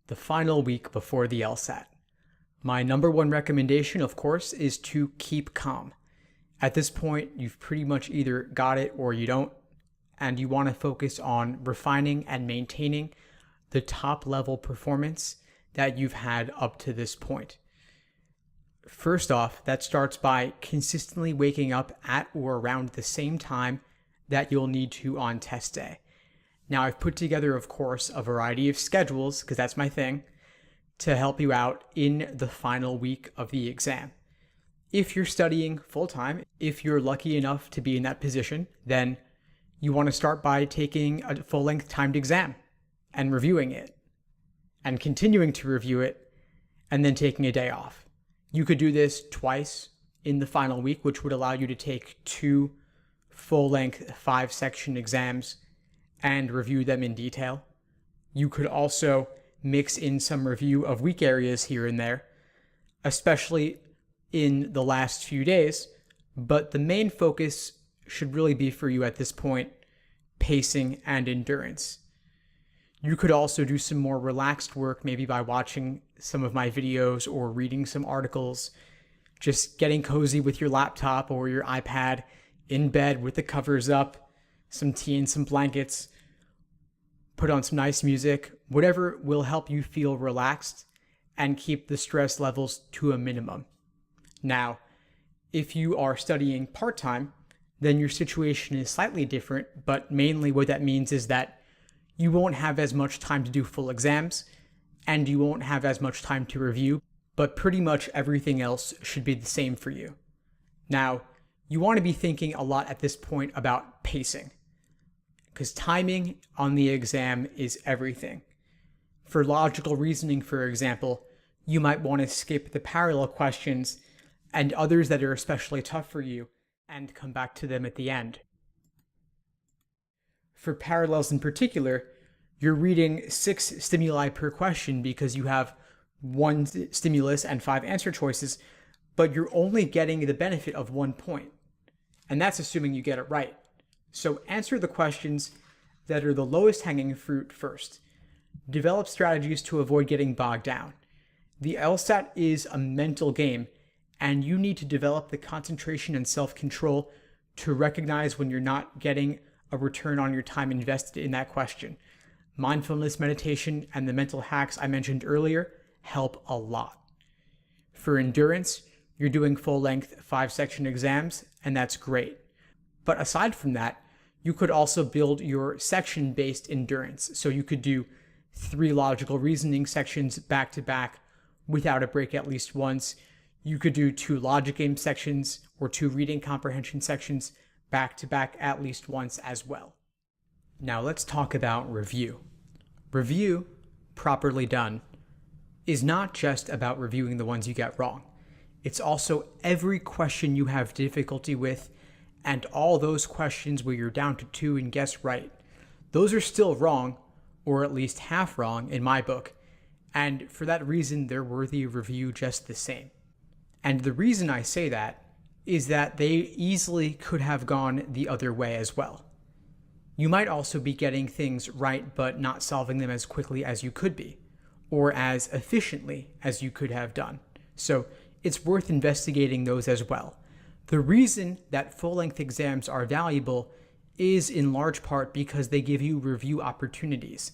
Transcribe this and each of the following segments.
the final week before the LSAT. My number one recommendation, of course, is to keep calm. At this point, you've pretty much either got it or you don't, and you want to focus on refining and maintaining the top level performance that you've had up to this point. First off, that starts by consistently waking up at or around the same time that you'll need to on test day. Now, I've put together, of course, a variety of schedules, because that's my thing, to help you out in the final week of the exam. If you're studying full-time, if you're lucky enough to be in that position, then you want to start by taking a full-length timed exam and reviewing it, and continuing to review it, and then taking a day off. You could do this twice in the final week, which would allow you to take 2 full-length 5-section exams and review them in detail. You could also mix in some review of weak areas here and there, especially in the last few days, but the main focus should really be for you at this point, pacing and endurance. You could also do some more relaxed work, maybe by watching some of my videos or reading some articles, just getting cozy with your laptop or your iPad in bed with the covers up, some tea and some blankets, put on some nice music, whatever will help you feel relaxed and keep the stress levels to a minimum. Now, if you are studying part-time, then your situation is slightly different, but mainly what that means is that you won't have as much time to do full exams, and you won't have as much time to review, but pretty much everything else should be the same for you. Now, you want to be thinking a lot at this point about pacing, because timing on the exam is everything. For logical reasoning, for example, you might want to skip the parallel questions and others that are especially tough for you and come back to them at the end. For parallels in particular, you're reading 6 stimuli per question because you have 1 stimulus and 5 answer choices, but you're only getting the benefit of 1 point. And that's assuming you get it right. So answer the questions that are the lowest hanging fruit first. Develop strategies to avoid getting bogged down. The LSAT is a mental game, and you need to develop the concentration and self-control to recognize when you're not getting a return on your time invested in that question. Mindfulness meditation and the mental hacks I mentioned earlier help a lot. For endurance, you're doing full-length 5-section exams, and that's great. But aside from that, you could also build your section-based endurance. So you could do 3 logical reasoning sections back-to-back without a break at least once. You could do 2 logic game sections or 2 reading comprehension sections back-to-back at least once as well. Now let's talk about review. Review, properly done, is not just about reviewing the ones you get wrong. It's also every question you have difficulty with and all those questions where you're down to 2 and guess right. Those are still wrong, or at least half wrong in my book, and for that reason they're worthy of review just the same. And the reason I say that is that they easily could have gone the other way as well. You might also be getting things right but not solving them as quickly as you could be, or as efficiently as you could have done. So it's worth investigating those as well. The reason that full-length exams are valuable is in large part because they give you review opportunities.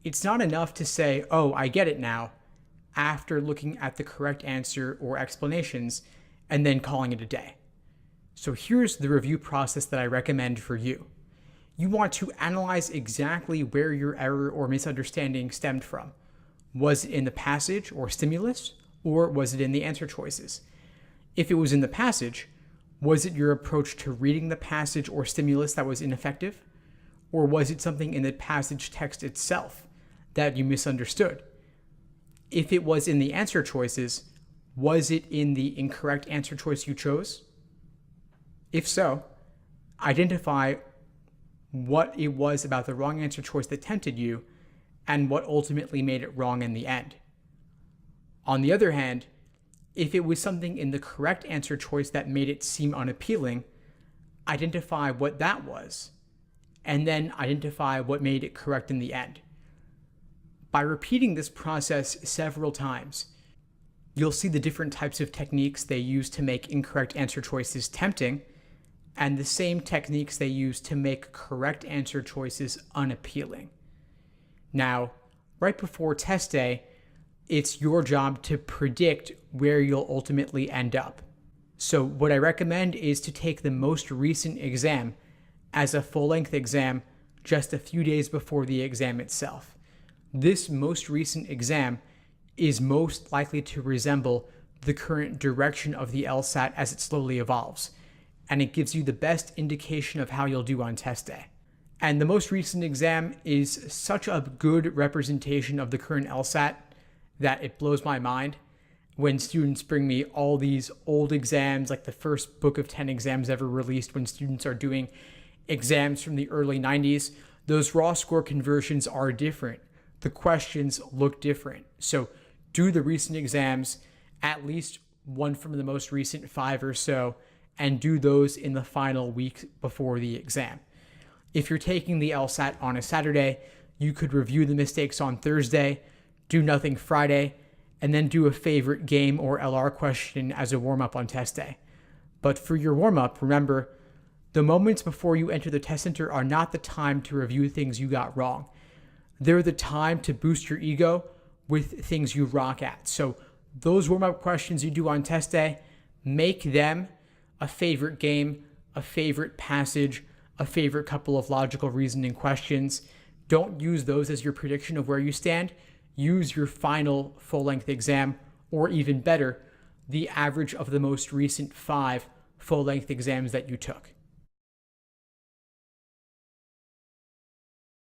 It's not enough to say, oh, I get it now, after looking at the correct answer or explanations, and then calling it a day. So here's the review process that I recommend for you. You want to analyze exactly where your error or misunderstanding stemmed from. Was it in the passage or stimulus, or was it in the answer choices? If it was in the passage, was it your approach to reading the passage or stimulus that was ineffective? Or was it something in the passage text itself that you misunderstood? If it was in the answer choices, was it in the incorrect answer choice you chose? If so, identify what it was about the wrong answer choice that tempted you and what ultimately made it wrong in the end. On the other hand, if it was something in the correct answer choice that made it seem unappealing, identify what that was, and then identify what made it correct in the end. By repeating this process several times, you'll see the different types of techniques they use to make incorrect answer choices tempting, and the same techniques they use to make correct answer choices unappealing. Now, right before test day, it's your job to predict where you'll ultimately end up. So what I recommend is to take the most recent exam as a full-length exam just a few days before the exam itself. This most recent exam is most likely to resemble the current direction of the LSAT as it slowly evolves, and it gives you the best indication of how you'll do on test day. And the most recent exam is such a good representation of the current LSAT that it blows my mind when students bring me all these old exams, like the first book of 10 exams ever released, when students are doing exams from the early 90s. Those raw score conversions are different. The questions look different. So do the recent exams, at least one from the most recent 5 or so, and do those in the final week before the exam. If you're taking the LSAT on a Saturday, you could review the mistakes on Thursday, do nothing Friday, and then do a favorite game or LR question as a warm-up on test day. But for your warm-up, remember, the moments before you enter the test center are not the time to review things you got wrong. They're the time to boost your ego with things you rock at. So those warm-up questions you do on test day, make them a favorite game, a favorite passage, a favorite couple of logical reasoning questions. Don't use those as your prediction of where you stand. Use your final full-length exam, or even better, the average of the most recent 5 full-length exams that you took.